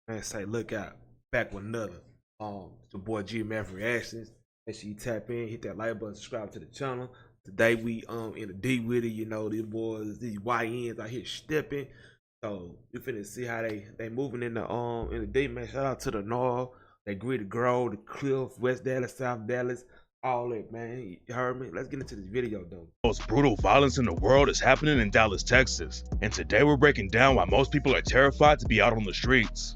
Man, say look out. Back with another. It's your boy G Myreactions. Make sure you tap in, hit that like button, subscribe to the channel. Today we in the D with it, you know, these boys, these YNs out here stepping. So you finna see how they moving in the D, man. Shout out to the North, they Gritty Grove, the Cliff, West Dallas, South Dallas, all that, man. You heard me? Let's get into this video though. Most brutal violence in the world is happening in Dallas, Texas, and today we're breaking down why most people are terrified to be out on the streets.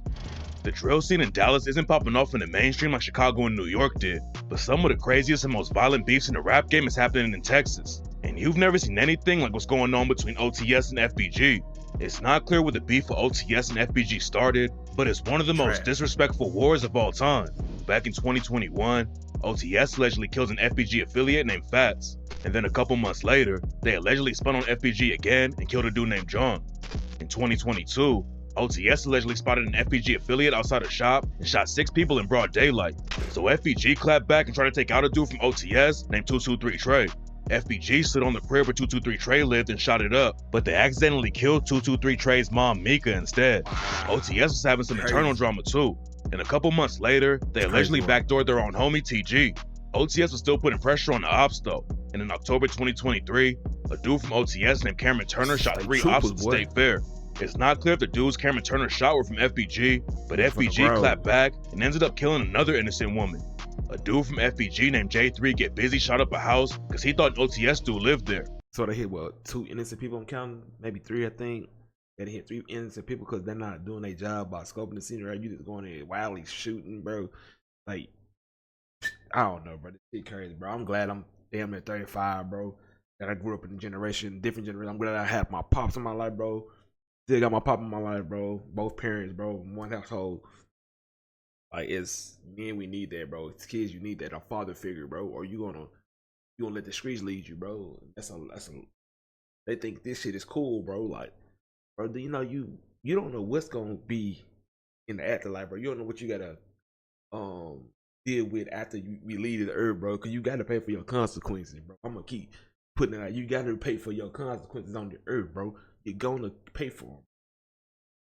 The drill scene in Dallas isn't popping off in the mainstream like Chicago and New York did, but some of the craziest and most violent beefs in the rap game is happening in Texas. And you've never seen anything like what's going on between OTS and FBG. It's not clear where the beef for OTS and FBG started, but it's one of the most disrespectful wars of all time. Back in 2021, OTS allegedly kills an FBG affiliate named Fats, and then a couple months later, they allegedly spun on FBG again and killed a dude named John. In 2022, OTS allegedly spotted an FBG affiliate outside a shop and shot 6 people in broad daylight. So FBG clapped back and tried to take out a dude from OTS named 223 Trey. FBG stood on the crib where 223 Trey lived and shot it up, but they accidentally killed 223 Trey's mom Mika instead. OTS was having some internal drama too, and a couple months later, they allegedly backdoored their own homie TG. OTS was still putting pressure on the ops though, and in October 2023, a dude from OTS named Cameron Turner shot 3 ops at the State Fair. It's not clear if the dudes Cameron Turner shot were from FBG, but FBG clapped back and ended up killing another innocent woman. A dude from FBG named J3 Get Busy shot up a house because he thought an OTS dude lived there. So they hit, what, 2 innocent people? I'm counting, maybe 3, I think. They hit 3 innocent people because they're not doing their job by scoping the scene, right? You just going there wildly shooting, bro. Like, I don't know, bro. This shit crazy, bro. I'm glad I'm damn near 35, bro. That I grew up in a different generation. I'm glad I have my pops in my life, bro. Still got my pop in my life, bro. Both parents, bro. One household. Like, it's men, we need that, bro. It's kids, you need that. A father figure, bro. Or you gonna let the streets lead you, bro. That's a. They think this shit is cool, bro. Like, bro, you know you don't know what's gonna be in the afterlife, bro. You don't know what you gotta deal with after we leave the earth, bro. Cause you gotta pay for your consequences, bro. I'm gonna keep putting it out. You gotta pay for your consequences on the earth, bro. You're gonna pay for them.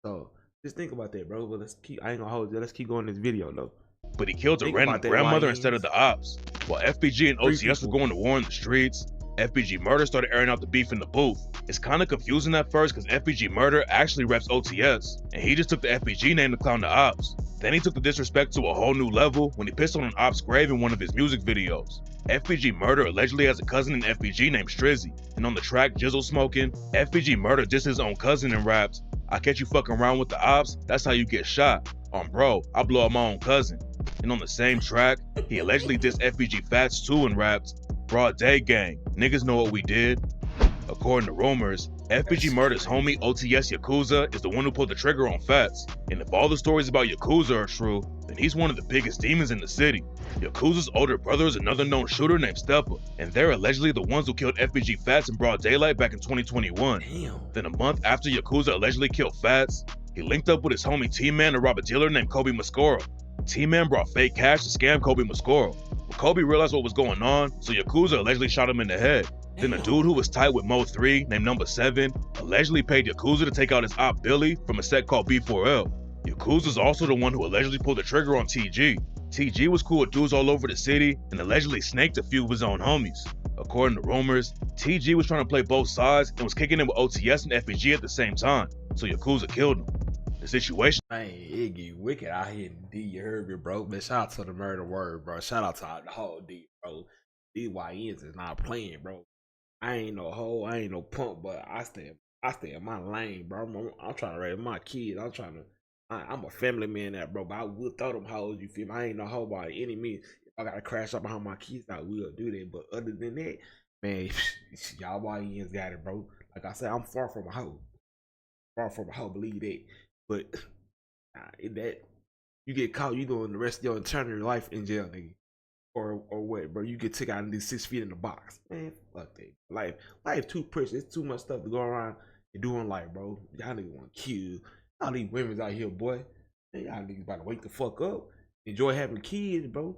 So just think about that, bro. But I ain't gonna hold you. Let's keep going this video though. But he killed a random grandmother instead of the ops. While FBG and OTS were going to war in the streets, FBG Murder started airing out the beef in the booth. It's kind of confusing at first because FBG Murder actually reps OTS, and he just took the FBG name to clown the ops. Then he took the disrespect to a whole new level when he pissed on an op's grave in one of his music videos. FBG Murder allegedly has a cousin in FBG named Strizzy, and on the track Jizzle Smoking, FBG Murder dissed his own cousin and raps, "I catch you fucking around with the ops, that's how you get shot. Bro, I blow up my own cousin." And on the same track, he allegedly dissed FBG Fats too and raps, "Broad day gang, niggas know what we did." According to rumors, FBG Murder's homie OTS Yakuza is the one who pulled the trigger on Fats. And if all the stories about Yakuza are true, then he's one of the biggest demons in the city. Yakuza's older brother is another known shooter named Steppa, and they're allegedly the ones who killed FBG Fats in broad daylight back in 2021. Damn. Then a month after Yakuza allegedly killed Fats, he linked up with his homie T-Man to rob a dealer named Kobe Mascoro. T-Man brought fake cash to scam Kobe Mascoro. When Kobe realized what was going on, so Yakuza allegedly shot him in the head. Then a dude who was tight with Mo 3, named Number 7, allegedly paid Yakuza to take out his op Billy from a set called B4L. Yakuza's also the one who allegedly pulled the trigger on TG. TG was cool with dudes all over the city and allegedly snaked a few of his own homies. According to rumors, TG was trying to play both sides and was kicking in with OTS and FBG at the same time, so Yakuza killed him. The situation. Man, it get wicked out here in D. You heard me, bro. Man, shout out to the murder word, bro. Shout out to the whole D, bro. These YNs is not playing, bro. I ain't no hoe, I ain't no punk, but I stay in my lane, bro. I'm trying to raise my kids. I'm a family man, that bro. But I will throw them hoes. You feel me? I ain't no hoe by any means. If I gotta crash up behind my kids, I will do that. But other than that, man, y'all YNs got it, bro. Like I said, I'm far from a hoe. Far from a hoe, believe that. But in that, you get caught, you doing the rest of your eternity life in jail, nigga. Or what, bro? You get took out in these 6 feet in the box. Man, fuck that. Life too precious. It's too much stuff to go around and do in life, bro. Y'all niggas want to kill. All these women's out here, boy. Man, y'all niggas about to wake the fuck up. Enjoy having kids, bro.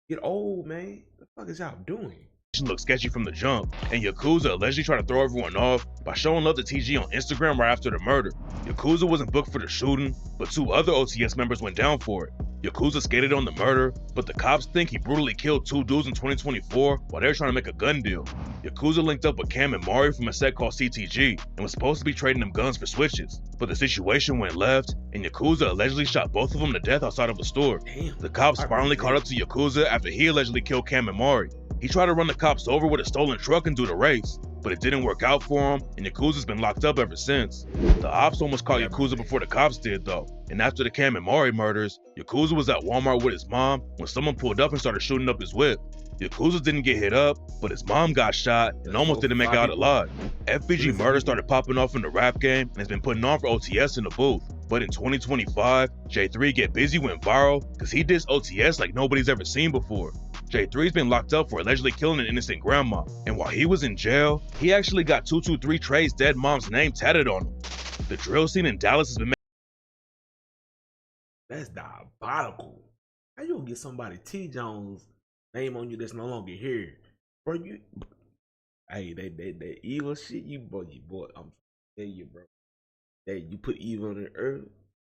Get old, man. What the fuck is y'all doing? looked sketchy from the jump, and Yakuza allegedly tried to throw everyone off by showing love to TG on Instagram right after the murder. Yakuza wasn't booked for the shooting, but 2 other OTS members went down for it. Yakuza skated on the murder, but the cops think he brutally killed 2 dudes in 2024 while they were trying to make a gun deal. Yakuza linked up with Cam and Mari from a set called CTG and was supposed to be trading them guns for switches, but the situation went left, and Yakuza allegedly shot both of them to death outside of a store. Damn. The cops finally caught up to Yakuza after he allegedly killed Cam and Mari. He tried to run the cops over with a stolen truck and do the race, but it didn't work out for him, and Yakuza's been locked up ever since. The ops almost caught Yakuza before the cops did though, and after the Cam and Mari murders, Yakuza was at Walmart with his mom when someone pulled up and started shooting up his whip. Yakuza didn't get hit up, but his mom got shot and almost didn't make it out alive. FBG murder started popping off in the rap game and has been putting on for OTS in the booth. But in 2025, J3 Get Busy went viral because he dissed OTS like nobody's ever seen before. J3's been locked up for allegedly killing an innocent grandma, and while he was in jail, he actually got 223 Trey's dead mom's name tatted on him. The drill scene in Dallas has been That's diabolical. How you gonna get somebody T Jones name on you that's no longer here, bro? You, hey, that evil shit you boy, I'm telling you, bro. That you put evil on the earth,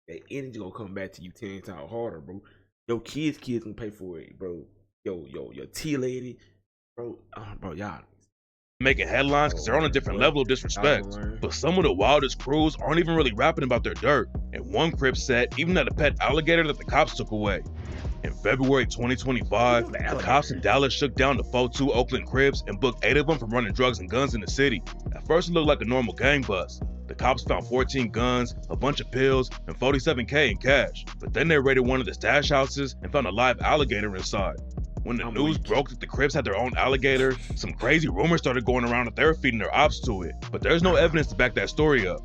that energy gonna come back to you 10 times harder, bro. Your kids gonna pay for it, bro. Your T lady, bro, y'all making headlines because they're on a different level of disrespect. But some of the wildest crews aren't even really rapping about their dirt, and one Crip said even had a pet alligator that the cops took away. In February 2025, the cops in Dallas shook down the 4-2 Oakland Crips and booked 8 of them for running drugs and guns in the city. At first it looked like a normal gang bust. The cops found 14 guns, a bunch of pills, and $47K in cash. But then they raided one of the stash houses and found a live alligator inside. When the news broke that the Crips had their own alligator, some crazy rumors started going around that they were feeding their ops to it, but there's no evidence to back that story up.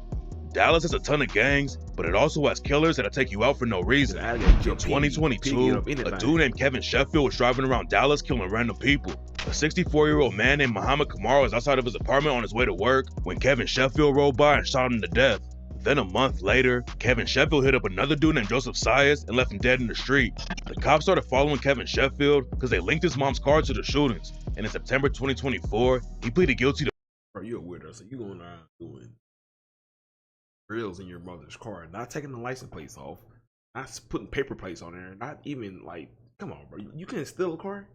Dallas has a ton of gangs, but it also has killers that'll take you out for no reason. In 2022, a dude named Kevin Sheffield was driving around Dallas killing random people. A 64-year-old man named Muhammad Kamara was outside of his apartment on his way to work when Kevin Sheffield rolled by and shot him to death. Then a month later, Kevin Sheffield hit up another dude named Joseph Sias and left him dead in the street. The cops started following Kevin Sheffield because they linked his mom's car to the shootings, and in September 2024, he pleaded guilty to— Bro, you're a weirdo, so you going around doing drills in your mother's car, not taking the license plates off, not putting paper plates on there, not even like, come on, bro, you can't steal a car?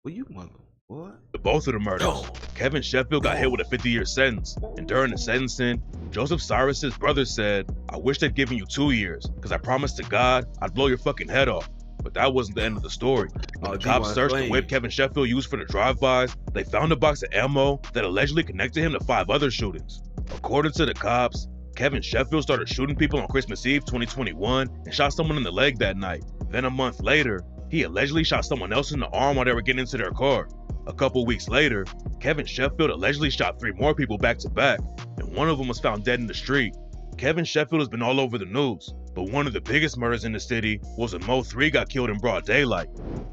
Well, you mother, what? both of the murders. Kevin Sheffield got hit with a 50-year sentence, and during the sentencing, Joseph Cyrus's brother said, "I wish they'd given you 2 years, because I promised to God I'd blow your fucking head off." But that wasn't the end of the story. When the cops searched the whip Kevin Sheffield used for the drive-bys, they found a box of ammo that allegedly connected him to 5 other shootings. According to the cops, Kevin Sheffield started shooting people on Christmas Eve 2021 and shot someone in the leg that night. Then a month later, he allegedly shot someone else in the arm while they were getting into their car. A couple weeks later, Kevin Sheffield allegedly shot 3 more people back to back, and one of them was found dead in the street. Kevin Sheffield has been all over the news, but one of the biggest murders in the city was when Mo3 got killed in broad daylight.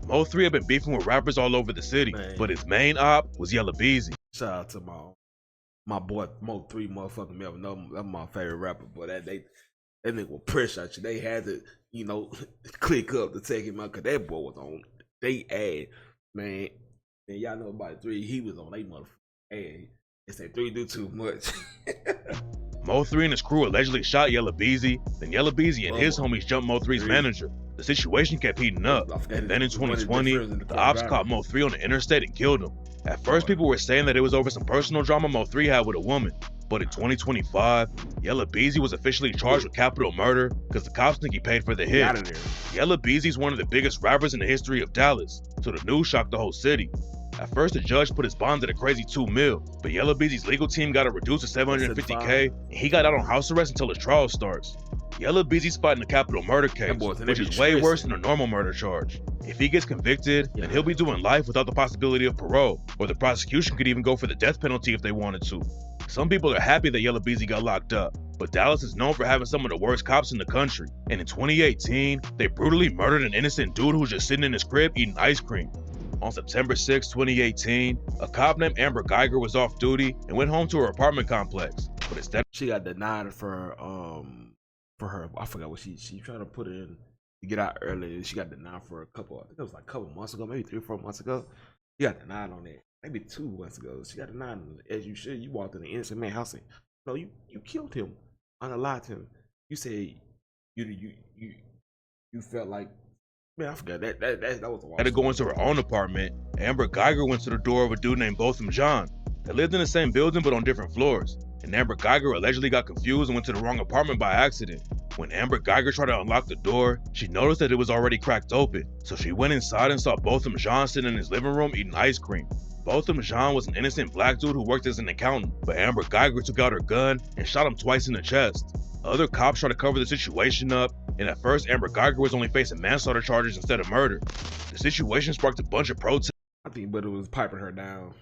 Mo3 had been beefing with rappers all over the city, but his main op was Yella Beezy. Shout out to my boy Mo3 motherfucking Melvin. That's my favorite rapper, but that nigga was pressure at you. They had to, click up to take him out because that boy was on they ass, man. And y'all know about 3, he was on they motherfucking ass. They said 3 do too much. Mo3 and his crew allegedly shot Yella Beezy, then Yella Beezy and his homies jumped Mo3's manager. The situation kept heating up, and then in 2020, the ops caught Mo3 on the interstate and killed him. At first, people were saying that it was over some personal drama Mo3 had with a woman, but in 2025, Yella Beezy was officially charged with capital murder because the cops think he paid for the hit. Yella Beezy is one of the biggest rappers in the history of Dallas, so the news shocked the whole city. At first, the judge put his bond at a crazy $2 million, but Yella Beezy's legal team got it reduced to $750K, and he got out on house arrest until his trial starts. Yella Beezy's fighting a capital murder case, which is way worse than a normal murder charge. If he gets convicted, then he'll be doing life without the possibility of parole, or the prosecution could even go for the death penalty if they wanted to. Some people are happy that Yella Beezy got locked up, but Dallas is known for having some of the worst cops in the country, and in 2018, they brutally murdered an innocent dude who was just sitting in his crib eating ice cream. On September 6, 2018, a cop named Amber Geiger was off duty and went home to her apartment complex, but instead she got denied for her, I forgot what she tried to put in to get out early. She got denied for I think it was like a couple months ago, maybe 3 or 4 months ago. She got denied on that. maybe 2 months ago. She got a 9, as you should. You walked in the innocent man house and no, you killed him, unalived him. You said you felt like, man, I forgot that was a Had to go into her own apartment. Amber Geiger went to the door of a dude named Botham Jean. They lived in the same building but on different floors. And Amber Geiger allegedly got confused and went to the wrong apartment by accident. When Amber Geiger tried to unlock the door, she noticed that it was already cracked open. So she went inside and saw Botham Jean sitting in his living room eating ice cream. Botham Jean was an innocent black dude who worked as an accountant, but Amber Geiger took out her gun and shot him twice in the chest. Other cops tried to cover the situation up, and at first Amber Geiger was only facing manslaughter charges instead of murder. The situation sparked a bunch of protests. I think Butter was piping her down.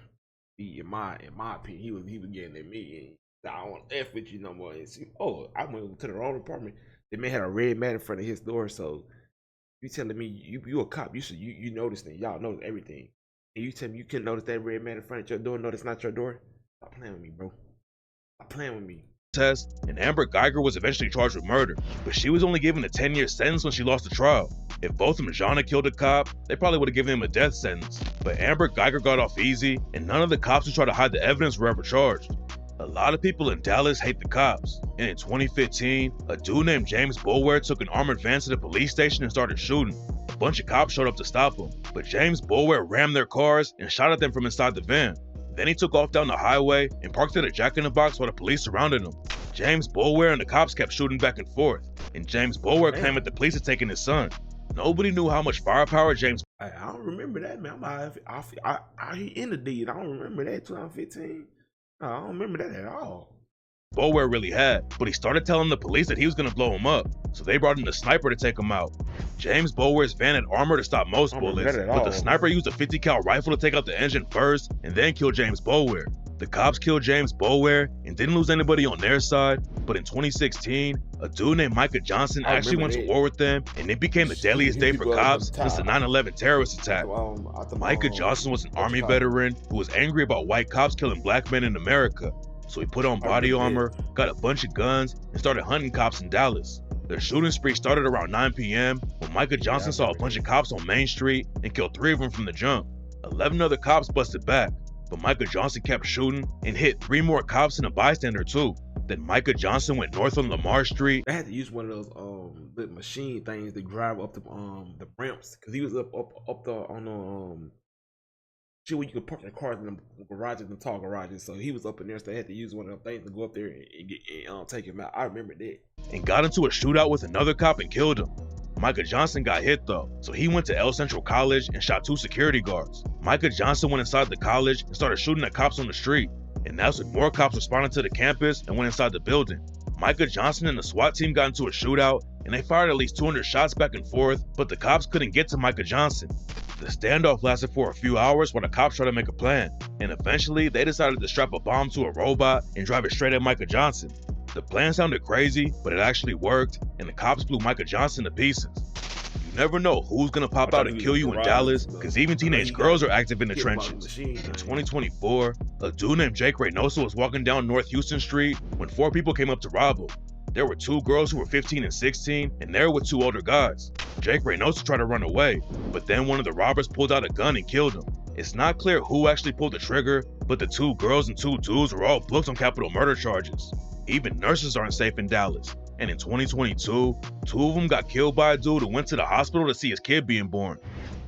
In my opinion, he was getting at me. And I don't want to F with you no more. And see, I went to the wrong apartment. They may have a red mat in front of his door, so you telling me you a cop, you notice things, y'all notice everything. And you tell me you couldn't notice that red mat in front of your door, no, that's not your door? Stop playing with me, bro. Stop playing with me. And Amber Geiger was eventually charged with murder, but she was only given a 10-year sentence when she lost the trial. If Botham Jean had killed a cop, they probably would have given him a death sentence, but Amber Geiger got off easy, and none of the cops who tried to hide the evidence were ever charged. A lot of people in Dallas hate the cops, and in 2015, a dude named James Boulware took an armored van to the police station and started shooting. A bunch of cops showed up to stop him, but James Boulware rammed their cars and shot at them from inside the van. Then he took off down the highway and parked at a Jack-in-the-Box while the police surrounded him. James Boulware and the cops kept shooting back and forth, and James Boulware claimed that the police had taken his son. Nobody knew how much firepower James. I don't remember that, man. He in the deed. I don't remember that 2015. No, I don't remember that at all. Boulware really had, but he started telling the police that he was going to blow him up, so they brought in a sniper to take him out. James Boulware's van had armor to stop most bullets, but the sniper used a 50 cal rifle to take out the engine first and then kill James Boulware. The cops killed James Boulware and didn't lose anybody on their side, but in 2016, a dude named Micah Johnson actually went to war with them, and it became the deadliest day for cops since the 9/11 terrorist attack. Micah Johnson was an army veteran who was angry about white cops killing black men in America. So he put on body armor, got a bunch of guns, and started hunting cops in Dallas. The shooting spree started around 9 p.m. when Micah Johnson saw a bunch of cops on Main Street and killed 3 of them from the jump. 11 other cops busted back, but Micah Johnson kept shooting and hit 3 more cops and a bystander too. Then Micah Johnson went north on Lamar Street. They had to use one of those the machine things to drive up the ramps, because he was up the on the shit where you could park your cars in the garages and tall garages. So he was up in there, so they had to use one of them things to go up there and take him out. I remember that. And got into a shootout with another cop and killed him. Micah Johnson got hit though, so he went to El Central College and shot 2 security guards. Micah Johnson went inside the college and started shooting at cops on the street. And that's when more cops responded to the campus and went inside the building. Micah Johnson and the SWAT team got into a shootout, and they fired at least 200 shots back and forth, but the cops couldn't get to Micah Johnson. The standoff lasted for a few hours while the cops tried to make a plan, and eventually they decided to strap a bomb to a robot and drive it straight at Micah Johnson. The plan sounded crazy, but it actually worked, and the cops blew Micah Johnson to pieces. You never know who's gonna pop out and kill you in Dallas, because even teenage girls are active in the trenches. In 2024, a dude named Jake Reynoso was walking down North Houston Street when 4 people came up to rob him. There were 2 girls who were 15 and 16, and they were with 2 older guys. Jake Reynoso tried to run away, but then one of the robbers pulled out a gun and killed him. It's not clear who actually pulled the trigger, but the 2 girls and 2 dudes were all booked on capital murder charges. Even nurses aren't safe in Dallas, and in 2022, 2 of them got killed by a dude who went to the hospital to see his kid being born.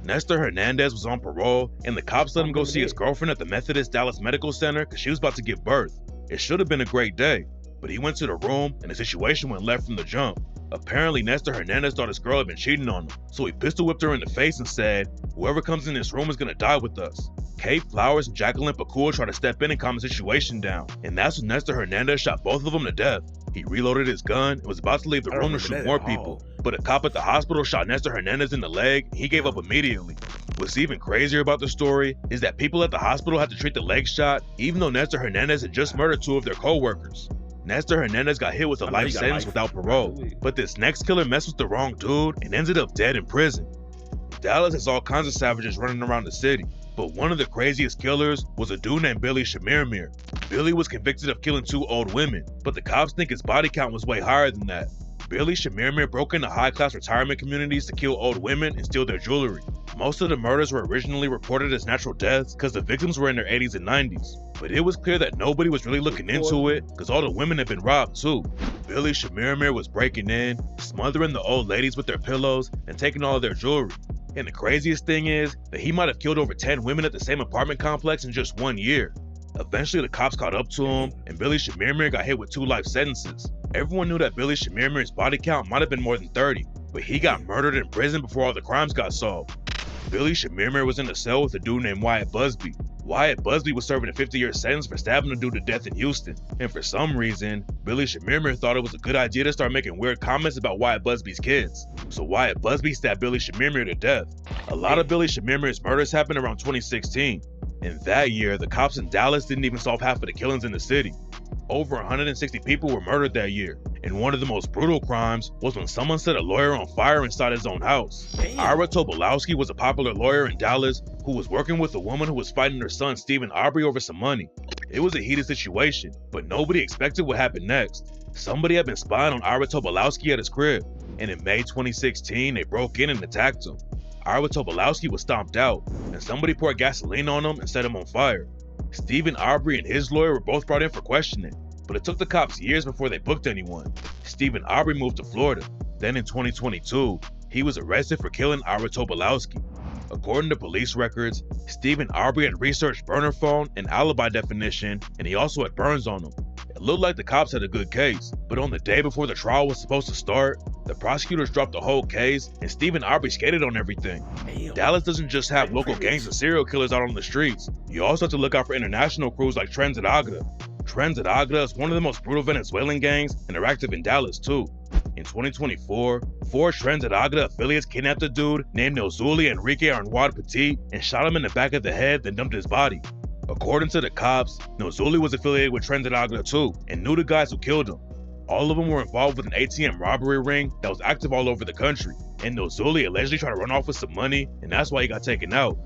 Nestor Hernandez was on parole, and the cops let him go see his girlfriend at the Methodist Dallas Medical Center because she was about to give birth. It should have been a great day, but he went to the room and the situation went left from the jump. Apparently, Nestor Hernandez thought his girl had been cheating on him, so he pistol whipped her in the face and said, "Whoever comes in this room is gonna die with us." Kate Flowers and Jacqueline Pakul tried to step in and calm the situation down, and that's when Nestor Hernandez shot both of them to death. He reloaded his gun and was about to leave the room to shoot more people, but a cop at the hospital shot Nestor Hernandez in the leg and he gave up immediately. What's even crazier about the story is that people at the hospital had to treat the leg shot even though Nestor Hernandez had just murdered 2 of their co-workers. Nestor Hernandez got hit with a life sentence without parole, but this next killer messed with the wrong dude and ended up dead in prison. Dallas has all kinds of savages running around the city, but one of the craziest killers was a dude named Billy Shamirmir. Billy was convicted of killing 2 old women, but the cops think his body count was way higher than that. Billy Shamirmir broke into high-class retirement communities to kill old women and steal their jewelry. Most of the murders were originally reported as natural deaths because the victims were in their 80s and 90s. But it was clear that nobody was really looking into it because all the women had been robbed too. Billy Shamirmir was breaking in, smothering the old ladies with their pillows, and taking all of their jewelry. And the craziest thing is that he might have killed over 10 women at the same apartment complex in just 1 year. Eventually, the cops caught up to him, and Billy Shamirmir got hit with 2 life sentences. Everyone knew that Billy Shamirmir's body count might have been more than 30, but he got murdered in prison before all the crimes got solved. Billy Shamirmir was in a cell with a dude named Wyatt Busby. Wyatt Busby was serving a 50-year sentence for stabbing a dude to death in Houston, and for some reason, Billy Shamirmir thought it was a good idea to start making weird comments about Wyatt Busby's kids. So Wyatt Busby stabbed Billy Shamirmir to death. A lot of Billy Shamirmir's murders happened around 2016. In that year, the cops in Dallas didn't even solve half of the killings in the city. Over 160 people were murdered that year, and one of the most brutal crimes was when someone set a lawyer on fire inside his own house. Ira Tobolowsky was a popular lawyer in Dallas who was working with a woman who was fighting her son Stephen Aubrey over some money. It was a heated situation, but nobody expected what happened next. Somebody had been spying on Ira Tobolowsky at his crib, and in May 2016, they broke in and attacked him. Ira Tobolowsky was stomped out, and somebody poured gasoline on him and set him on fire. Stephen Aubrey and his lawyer were both brought in for questioning, but it took the cops years before they booked anyone. Stephen Aubrey moved to Florida. Then in 2022, he was arrested for killing Ira Tobolowsky. According to police records, Stephen Aubrey had researched burner phone and alibi definition, and he also had burns on him. It looked like the cops had a good case, but on the day before the trial was supposed to start, the prosecutors dropped the whole case, and Stephen Aubrey skated on everything. Dallas doesn't just have local gangs and serial killers out on the streets. You also have to look out for international crews like Trends at Agda. Trends at Agda is one of the most brutal Venezuelan gangs, and they're active in Dallas too. In 2024, 4 Trends at Agda affiliates kidnapped a dude named Nozuli Enrique Arnaud Petit and shot him in the back of the head, then dumped his body. According to the cops, Nozuli was affiliated with Trends at Agda too, and knew the guys who killed him. All of them were involved with an ATM robbery ring that was active all over the country, and Nozuli allegedly tried to run off with some money, and that's why he got taken out.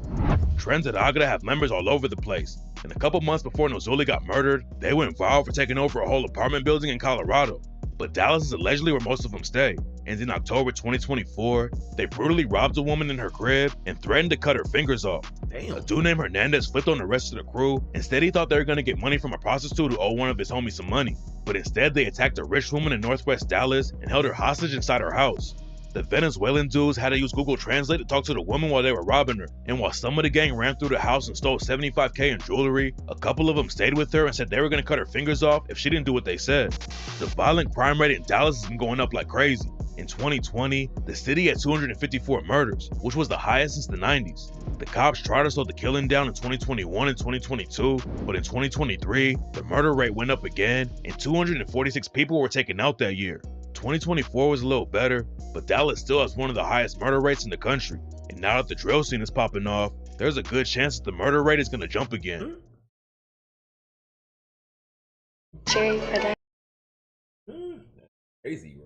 Trends at Agda have members all over the place, and a couple months before Nozuli got murdered, they went viral for taking over a whole apartment building in Colorado. But Dallas is allegedly where most of them stay, and in October 2024, they brutally robbed a woman in her crib and threatened to cut her fingers off. A dude named Hernandez flipped on the rest of the crew. Instead, he thought they were going to get money from a prostitute who owed one of his homies some money, but instead they attacked a rich woman in northwest Dallas and held her hostage inside her house. The Venezuelan dudes had to use Google Translate to talk to the woman while they were robbing her, and while some of the gang ran through the house and stole $75K in jewelry, a couple of them stayed with her and said they were going to cut her fingers off if she didn't do what they said. The violent crime rate in Dallas has been going up like crazy. In 2020, the city had 254 murders, which was the highest since the 90s. The cops tried to slow the killing down in 2021 and 2022, but in 2023, the murder rate went up again, and 246 people were taken out that year. 2024 was a little better, but Dallas still has one of the highest murder rates in the country. And now that the drill scene is popping off, there's a good chance that the murder rate is going to jump again. Crazy,